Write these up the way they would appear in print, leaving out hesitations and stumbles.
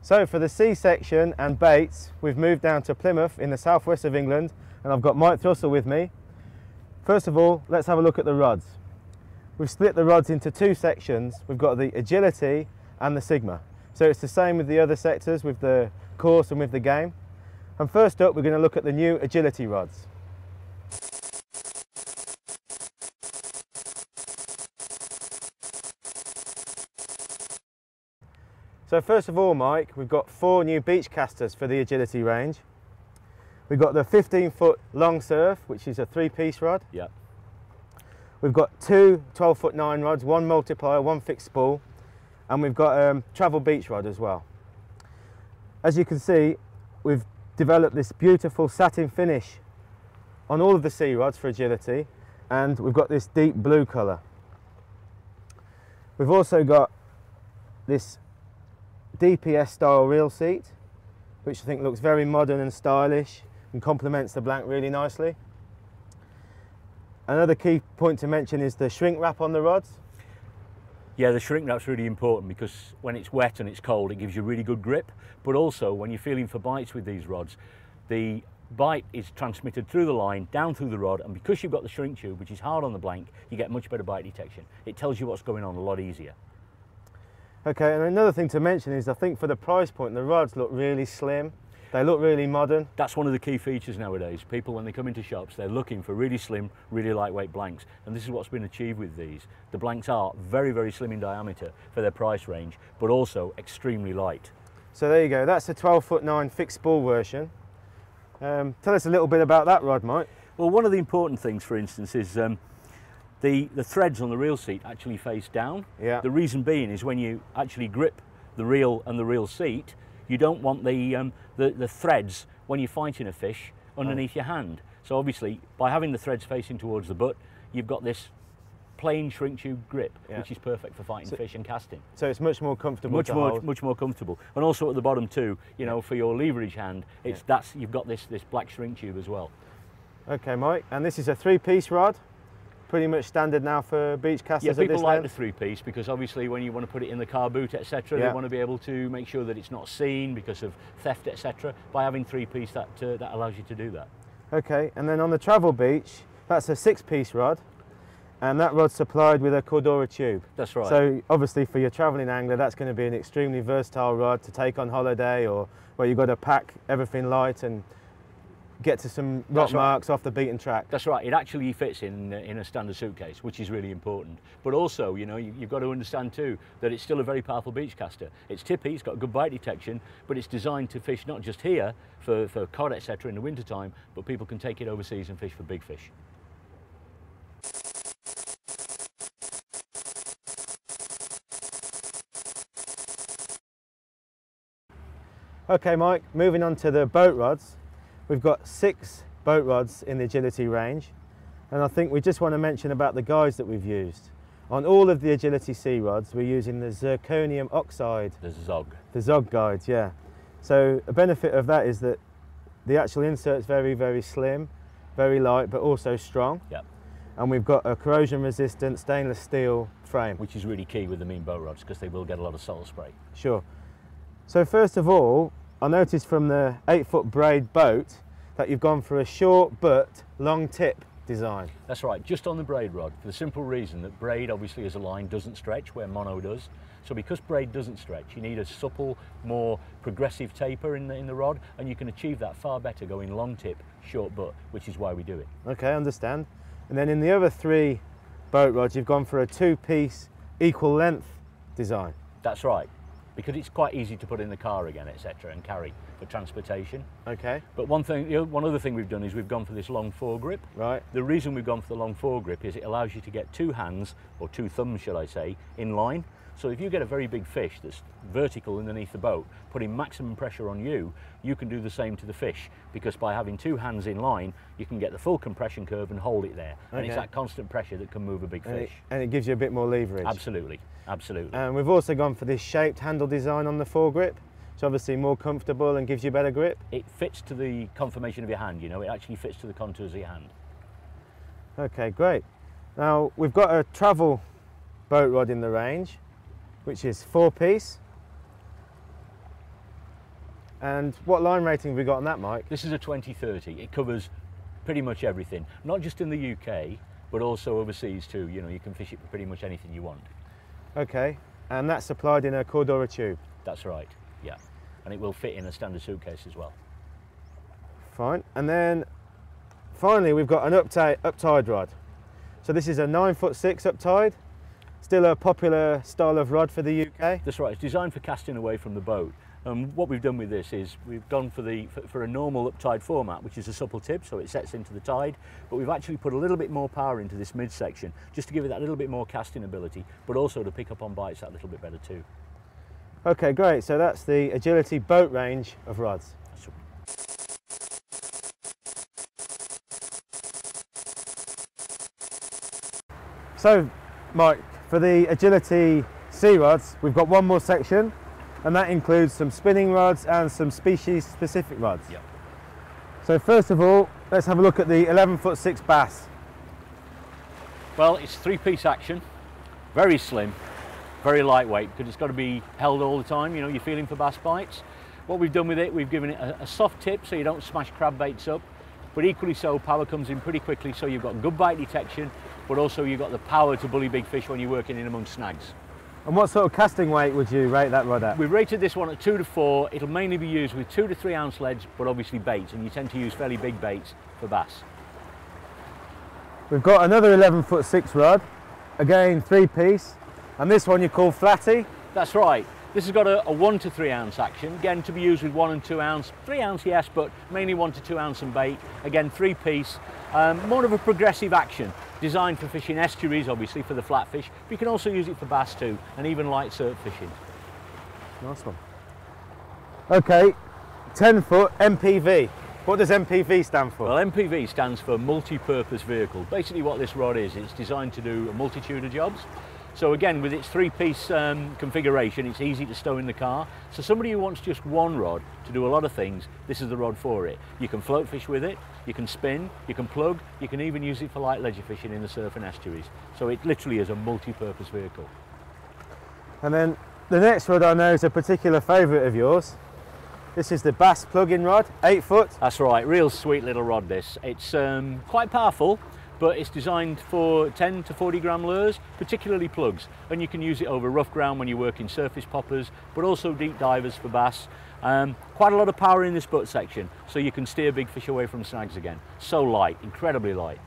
So for the C section and baits, we've moved down to Plymouth in the southwest of England, and I've got Mike Thrussell with me. First of all, let's have a look at the rods. We've split the rods into two sections. We've got the Agility and the Sigma. So it's the same with the other sectors, with the course and with the game. And first up, we're going to look at the new Agility rods. So first of all, Mike, we've got 4 new beach casters for the Agility range. We've got the 15-foot long surf, which is a 3-piece rod. Yeah. We've got 2 12-foot 9 rods, 1 multiplier, 1 fixed spool, and we've got a travel beach rod as well. As you can see, we've developed this beautiful satin finish on all of the C rods for Agility, and we've got this deep blue colour. We've also got this DPS style reel seat, which I think looks very modern and stylish and complements the blank really nicely. Another key point to mention is the shrink wrap on the rods. Yeah, the shrink wrap's really important because when it's wet and it's cold, it gives you really good grip. But also, when you're feeling for bites with these rods, the bite is transmitted through the line, down through the rod, and because you've got the shrink tube, which is hard on the blank, you get much better bite detection. It tells you what's going on a lot easier. Okay, and another thing to mention is I think for the price point, the rods look really slim. They look really modern. That's one of the key features nowadays. People, when they come into shops, they're looking for really slim, really lightweight blanks. And this is what's been achieved with these. The blanks are very, very slim in diameter for their price range, but also extremely light. So there you go, that's a 12-foot 9 fixed spool version. Tell us a little bit about that rod, Mike. Well, one of the important things, for instance, is the threads on the reel seat actually face down. Yeah. The reason being is when you actually grip the reel and the reel seat, you don't want the threads when you're fighting a fish underneath your hand. So obviously, by having the threads facing towards the butt, you've got this plain shrink tube grip, which is perfect for fighting fish and casting. So it's much more comfortable. Much more comfortable. And also at the bottom too, you know, for your leverage hand, you've got this black shrink tube as well. Okay, Mike, and this is a 3-piece rod. Pretty much standard now for beach casters. Yeah, people like length. the 3-piece because obviously when you want to put it in the car boot, etc., they want to be able to make sure that it's not seen because of theft, etc. By having 3-piece, that allows you to do that. Okay, and then on the travel beach, that's a 6-piece rod, and that rod's supplied with a Cordura tube. That's right. So obviously for your travelling angler, that's going to be an extremely versatile rod to take on holiday or where you've got to pack everything light and get to some rock marks off the beaten track. That's right. It actually fits in a standard suitcase, which is really important. But also, you know, you've got to understand too that it's still a very powerful beach caster. It's tippy, it's got good bite detection, but it's designed to fish not just here for cod, etc. in the winter time, but people can take it overseas and fish for big fish. Okay, Mike, moving on to the boat rods. We've got 6 boat rods in the Agility range, and I think we just want to mention about the guides that we've used. On all of the Agility C rods, we're using the zirconium oxide. The Zog. The Zog guides, yeah. So a benefit of that is that the actual insert's very, very slim, very light, but also strong. Yep. And we've got a corrosion-resistant stainless steel frame. Which is really key with the mean boat rods because they will get a lot of salt spray. Sure. So first of all, I noticed from the 8-foot braid boat that you've gone for a short but long tip design. That's right, just on the braid rod, for the simple reason that braid obviously as a line doesn't stretch where mono does. So because braid doesn't stretch, you need a supple, more progressive taper in the rod, and you can achieve that far better going long tip, short butt, which is why we do it. Okay, I understand. And then in the other 3 boat rods, you've gone for a 2-piece equal length design. That's right. Because it's quite easy to put in the car again, etc., and carry for transportation. Okay. But one other thing we've done is we've gone for this long foregrip. Right. The reason we've gone for the long foregrip is it allows you to get 2 hands, or 2 thumbs, shall I say, in line. So if you get a very big fish that's vertical underneath the boat, putting maximum pressure on you, you can do the same to the fish, because by having 2 hands in line, you can get the full compression curve and hold it there. Okay. And it's that constant pressure that can move a big fish. And it gives you a bit more leverage. Absolutely, absolutely. And we've also gone for this shaped handle design on the foregrip. It's obviously more comfortable and gives you better grip. It fits to the conformation of your hand, you know, it actually fits to the contours of your hand. Okay, great. Now, we've got a travel boat rod in the range, which is 4-piece. And what line rating have we got on that, Mike? This is a 2030. It covers pretty much everything, not just in the UK, but also overseas too. You know, you can fish it for pretty much anything you want. Okay, and that's supplied in a Cordura tube? That's right, yeah. And it will fit in a standard suitcase as well. Fine, and then finally we've got an uptide rod. So this is a 9'6" uptide, still a popular style of rod for the UK? That's right, it's designed for casting away from the boat. What we've done with this is we've gone for a normal uptide format, which is a supple tip, so it sets into the tide, but we've actually put a little bit more power into this midsection, just to give it that little bit more casting ability, but also to pick up on bites that little bit better too. Okay, great, so that's the Agility boat range of rods. So, Mike, for the Agility sea rods, we've got one more section, and that includes some spinning rods and some species-specific rods. Yep. So first of all, let's have a look at the 11'6" bass. Well, it's 3-piece action, very slim, very lightweight, because it's got to be held all the time. You know, you're feeling for bass bites. What we've done with it, we've given it a soft tip so you don't smash crab baits up, but equally so, power comes in pretty quickly, so you've got good bite detection, but also you've got the power to bully big fish when you're working in amongst snags. And what sort of casting weight would you rate that rod at? We've rated this one at 2 to 4. It'll mainly be used with 2 to 3 ounce leads, but obviously baits, and you tend to use fairly big baits for bass. We've got another 11'6" rod, again 3-piece, and this one you call flatty? That's right. This has got a 1 to 3 ounce action, again to be used with 1 and 2 ounce, 3 ounce yes, but mainly 1 to 2 ounce and bait, again 3-piece, more of a progressive action, designed for fishing estuaries obviously for the flatfish, but you can also use it for bass too, and even light surf fishing. Nice one. Okay, 10-foot MPV. What does MPV stand for? Well, MPV stands for multi-purpose vehicle. Basically what this rod is, it's designed to do a multitude of jobs. So again, with its 3-piece configuration, it's easy to stow in the car. So somebody who wants just one rod to do a lot of things, this is the rod for it. You can float fish with it, you can spin, you can plug, you can even use it for light ledger fishing in the surf and estuaries. So it literally is a multi-purpose vehicle. And then the next rod I know is a particular favourite of yours. This is the bass plug-in rod, 8 foot. That's right, real sweet little rod this. It's quite powerful, but it's designed for 10 to 40 gram lures, particularly plugs. And you can use it over rough ground when you're working surface poppers, but also deep divers for bass. Quite a lot of power in this butt section, so you can steer big fish away from snags again. So light, incredibly light.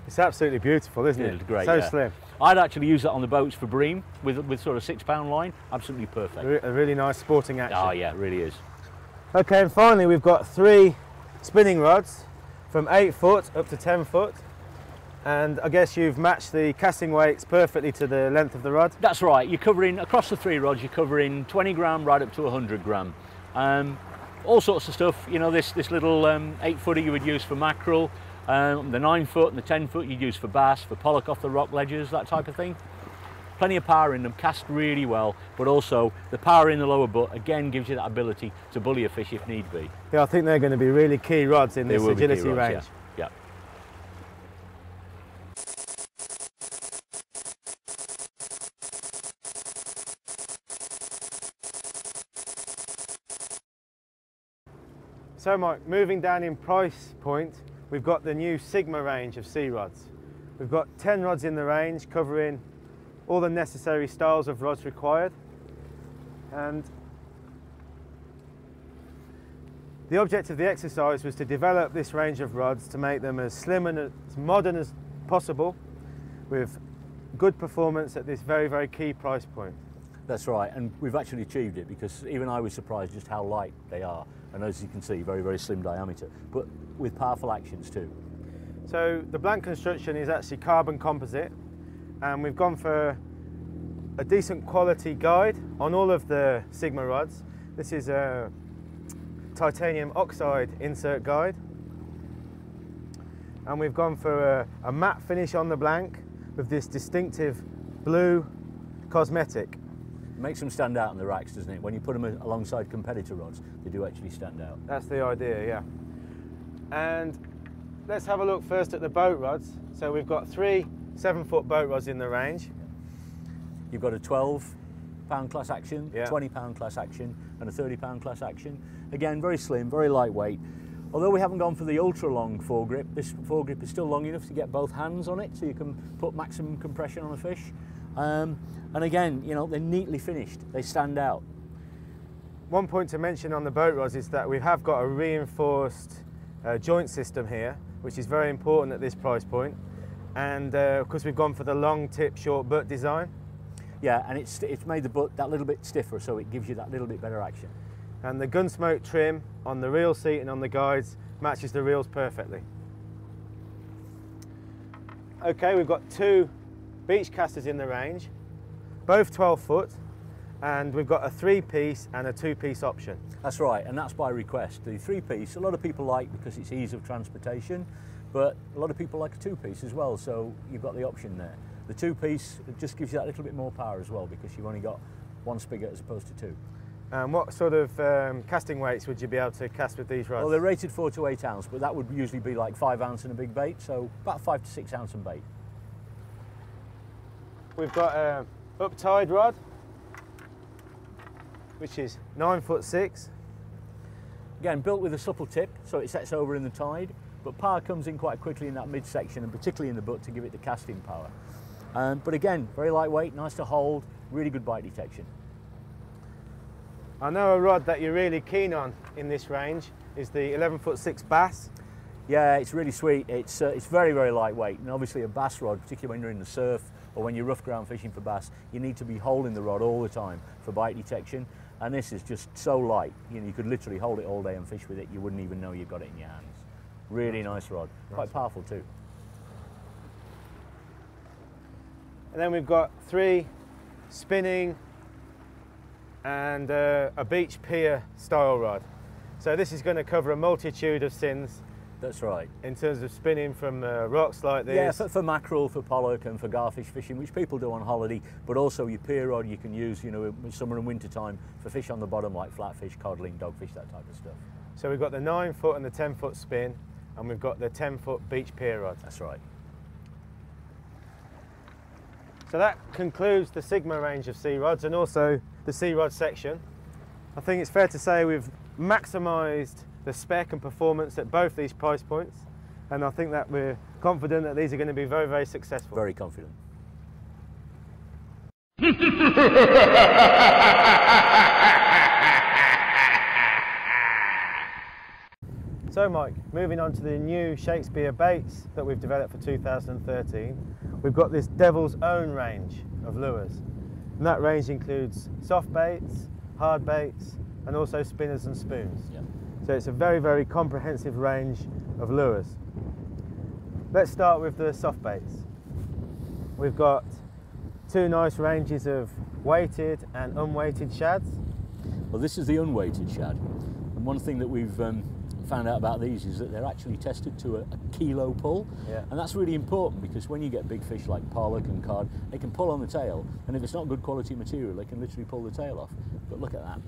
It's absolutely beautiful, isn't it? It's great, so yeah. Slim. I'd actually use that on the boats for bream with sort of 6-pound line. Absolutely perfect. A really nice sporting action. Oh yeah, it really is. Okay, and finally we've got 3 spinning rods from 8 foot up to 10 foot. And I guess you've matched the casting weights perfectly to the length of the rod? That's right. You're covering, across the 3 rods, you're covering 20 gram right up to 100 gram. All sorts of stuff. You know, this little 8-footer you would use for mackerel, the 9-foot and the 10-foot you'd use for bass, for pollock off the rock ledges, that type of thing. Plenty of power in them, cast really well, but also the power in the lower butt again gives you that ability to bully a fish if need be. Yeah, I think they're going to be really key rods in this Agility range. Yeah. So Mike, moving down in price point, we've got the new Sigma range of sea rods. We've got 10 rods in the range covering all the necessary styles of rods required, and the object of the exercise was to develop this range of rods to make them as slim and as modern as possible with good performance at this very, very key price point. That's right, and we've actually achieved it, because even I was surprised just how light they are, and as you can see, very, very slim diameter, but with powerful actions too. So the blank construction is actually carbon composite, and we've gone for a decent quality guide on all of the Sigma rods. This is a titanium oxide insert guide, and we've gone for a matte finish on the blank with this distinctive blue cosmetic. It makes them stand out on the racks, doesn't it? When you put them alongside competitor rods, they do actually stand out. That's the idea, yeah. And let's have a look first at the boat rods. So we've got 3 7-foot boat rods in the range. You've got a 12, £5 class action, yeah. £20 class action, and a £30 class action. Again, very slim, very lightweight. Although we haven't gone for the ultra long foregrip, this foregrip is still long enough to get both hands on it, so you can put maximum compression on a fish. And again, you know, they're neatly finished. They stand out. One point to mention on the boat rods is that we have got a reinforced joint system here, which is very important at this price point. And of course we've gone for the long tip, short butt design. Yeah, and it's made the butt that little bit stiffer, so it gives you that little bit better action. And the Gunsmoke trim on the reel seat and on the guides matches the reels perfectly. Okay, we've got 2 beach casters in the range, both 12 foot, and we've got a 3-piece and a 2-piece option. That's right, and that's by request. The 3-piece, a lot of people like because it's ease of transportation, but a lot of people like a 2-piece as well, so you've got the option there. The 2-piece just gives you that little bit more power as well because you've only got 1 spigot as opposed to 2. And what sort of casting weights would you be able to cast with these rods? Well, they're rated 4 to 8 ounce, but that would usually be like 5 ounce and a big bait, so about 5 to 6 ounce and bait. We've got a up-tide rod, which is 9'6". Again, built with a supple tip, so it sets over in the tide, but power comes in quite quickly in that midsection and particularly in the butt to give it the casting power. But again, very lightweight, nice to hold, really good bite detection. I know a rod that you're really keen on in this range is the 11'6" bass. Yeah, it's really sweet. It's very, very lightweight, and obviously a bass rod, particularly when you're in the surf or when you're rough ground fishing for bass, you need to be holding the rod all the time for bite detection. And this is just so light, you know, you could literally hold it all day and fish with it. You wouldn't even know you've got it in your hands. Really nice rod, quite powerful too. And then we've got 3 spinning and a beach pier style rod. So this is going to cover a multitude of sins. That's right. In terms of spinning from rocks like this. Yeah, for mackerel, for pollock and for garfish fishing, which people do on holiday, but also your pier rod you can use, you know, in summer and winter time for fish on the bottom like flatfish, codling, dogfish, that type of stuff. So we've got the 9-foot and the 10-foot spin, and we've got the 10-foot beach pier rod. That's right. So that concludes the Sigma range of sea rods and also the sea rod section. I think it's fair to say we've maximised the spec and performance at both these price points, and I think that we're confident that these are going to be very, very successful. Very confident. So Mike, moving on to the new Shakespeare baits that we've developed for 2013, we've got this Devil's Own range of lures, and that range includes soft baits, hard baits, and also spinners and spoons. Yep. So it's a very, very comprehensive range of lures. Let's start with the soft baits. We've got 2 nice ranges of weighted and unweighted shads. Well, this is the unweighted shad, and one thing that we've found out about these is that they're actually tested to a kilo pull, and that's really important because when you get big fish like pollock and cod, they can pull on the tail, and if it's not good quality material, they can literally pull the tail off. But look at that.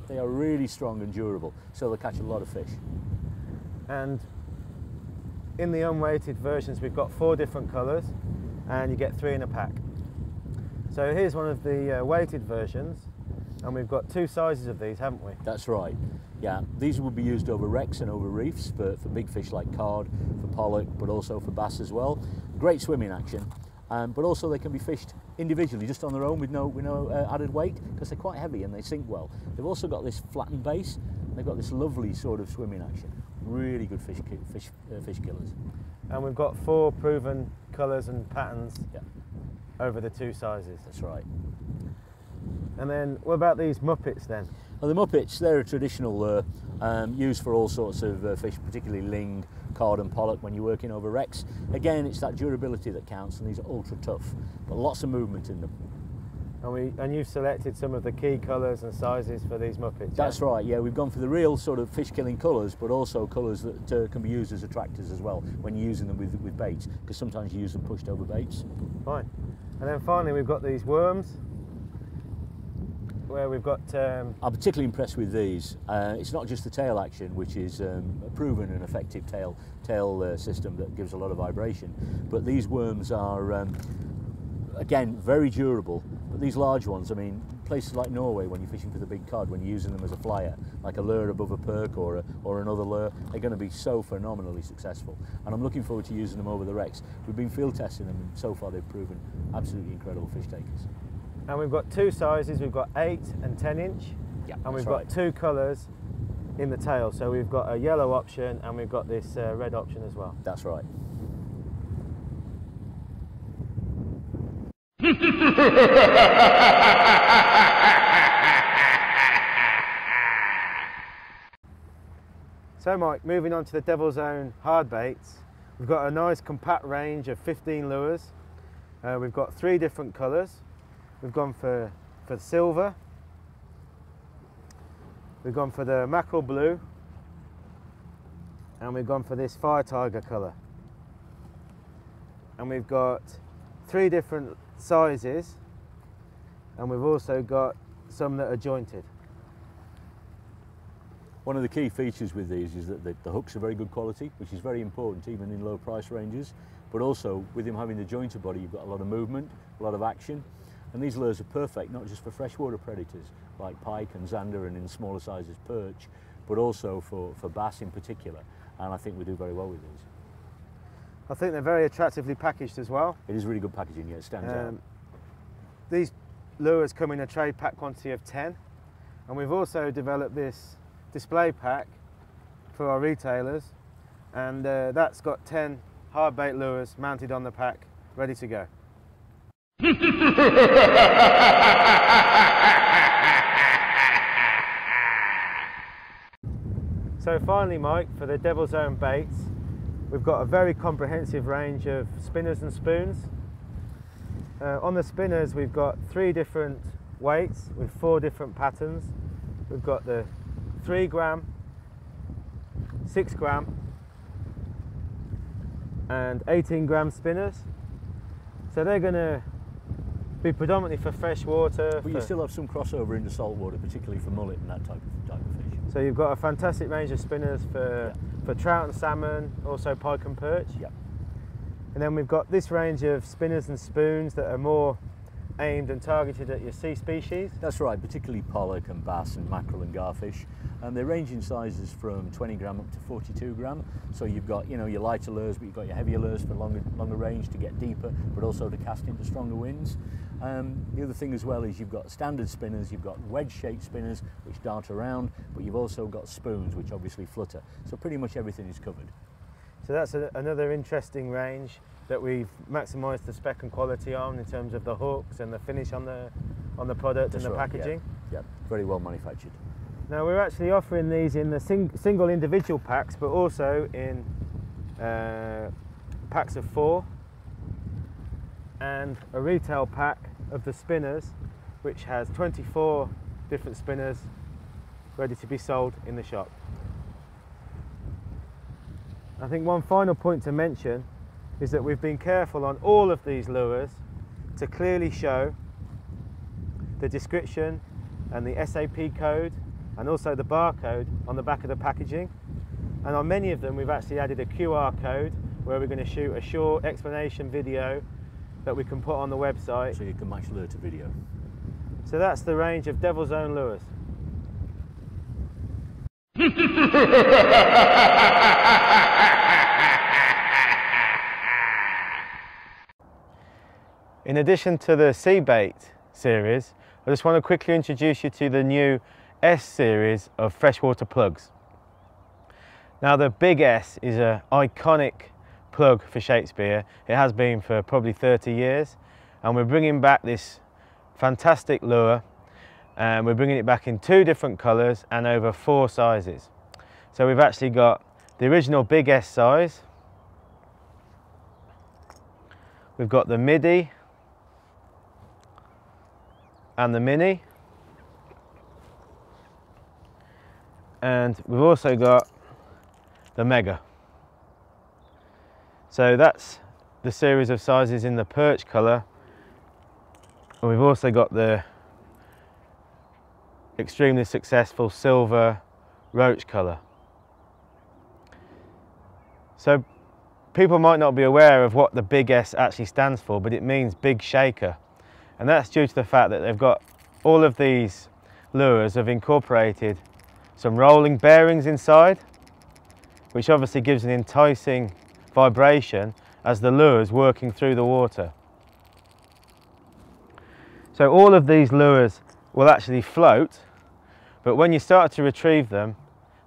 They are really strong and durable, so they'll catch a lot of fish. And in the unweighted versions, we've got 4 different colours, and you get 3 in a pack. So here's one of the weighted versions, and we've got 2 sizes of these, haven't we? That's right. Yeah, these would be used over wrecks and over reefs for big fish like cod, for pollock, but also for bass as well. Great swimming action. But also they can be fished individually, just on their own with no added weight, because they're quite heavy and they sink well. They've also got this flattened base, and they've got this lovely sort of swimming action. Really good fish killers. And we've got 4 proven colours and patterns over the 2 sizes. That's right. And then what about these Muppets then? Well, the Muppets, they're a traditional lure used for all sorts of fish, particularly ling, cod and pollock when you're working over wrecks. Again, it's that durability that counts, and these are ultra tough, but lots of movement in them. And you've selected some of the key colours and sizes for these Muppets. That's right, yeah, we've gone for the real sort of fish killing colours, but also colours that can be used as attractors as well when you're using them with baits, because sometimes you use them pushed over baits. Fine. And then finally we've got these worms, where we've got... I'm particularly impressed with these. It's not just the tail action, which is a proven and effective tail system that gives a lot of vibration, but these worms are, again, very durable. But these large ones, I mean, places like Norway, when you're fishing for the big cod, when you're using them as a flyer, like a lure above a perk or another lure, they're going to be so phenomenally successful. And I'm looking forward to using them over the wrecks. We've been field testing them, and so far they've proven absolutely incredible fish takers. And we've got two sizes. We've got 8 and 10 inch. Yeah, and we've got two colours in the tail. So we've got a yellow option and we've got this red option as well. That's right. So Mike, moving on to the Devil's Own hard baits, we've got a nice compact range of 15 lures. We've got 3 different colours. We've gone for silver, we've gone for the mackerel blue, and we've gone for this fire tiger colour. And we've got 3 different sizes, and we've also got some that are jointed. One of the key features with these is that the hooks are very good quality, which is very important even in low price ranges, but also with him having the jointed body, you've got a lot of movement, a lot of action, and these lures are perfect not just for freshwater predators like pike and zander and in smaller sizes perch, but also for bass in particular, and I think we do very well with these. I think they're very attractively packaged as well. It is really good packaging, yeah, it stands out. These lures come in a trade pack quantity of 10, and we've also developed this display pack for our retailers, and that's got 10 hard bait lures mounted on the pack, ready to go. So finally, Mike, for the Devil's Own baits, we've got a very comprehensive range of spinners and spoons. On the spinners, we've got 3 different weights with 4 different patterns. We've got the 3 gram, 6 gram, and 18 gram spinners. So they're going to be predominantly for fresh water. But you still have some crossover into saltwater, particularly for mullet and that type of fish. So you've got a fantastic range of spinners for trout and salmon, also pike and perch. Yeah. And then we've got this range of spinners and spoons that are more aimed and targeted at your sea species. That's right, particularly pollock and bass and mackerel and garfish. And they range in sizes from 20 gram up to 42 gram. So you've got, you know, your lighter lures, but you've got your heavier lures for longer range to get deeper, but also to cast into stronger winds. The other thing as well is you've got standard spinners, you've got wedge-shaped spinners which dart around, but you've also got spoons which obviously flutter. So pretty much everything is covered. So that's another interesting range that we've maximised the spec and quality on in terms of the hooks and the finish on the product. That's and the packaging. Yeah, very well manufactured. Now we're actually offering these in the single individual packs, but also in packs of 4, and a retail pack of the spinners, which has 24 different spinners ready to be sold in the shop. I think one final point to mention is that we've been careful on all of these lures to clearly show the description and the SAP code and also the barcode on the back of the packaging. And on many of them we've actually added a QR code where we're going to shoot a short explanation video that we can put on the website. So you can match lure to video. So that's the range of Devil's Own lures. In addition to the sea bait series, I just want to quickly introduce you to the new S series of freshwater plugs. Now the Big S is an iconic plug for Shakespeare. It has been for probably 30 years, and we're bringing back this fantastic lure, and we're bringing it back in 2 different colours and over 4 sizes. So we've actually got the original Big S size, we've got the midi and the mini, and we've also got the mega. So that's the series of sizes in the perch colour, and we've also got the extremely successful silver roach colour. So people might not be aware of what the Big S actually stands for, but it means big shaker. And that's due to the fact that they've got all of these lures have incorporated some rolling bearings inside, which obviously gives an enticing vibration as the lure is working through the water. So all of these lures will actually float, but when you start to retrieve them,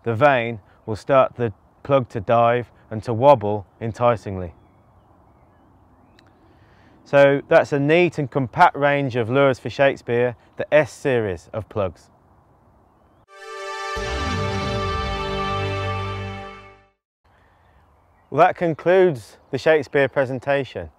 the vane will start the plug to dive and to wobble enticingly. So that's a neat and compact range of lures for Shakespeare, the S series of plugs. Well, that concludes the Shakespeare presentation.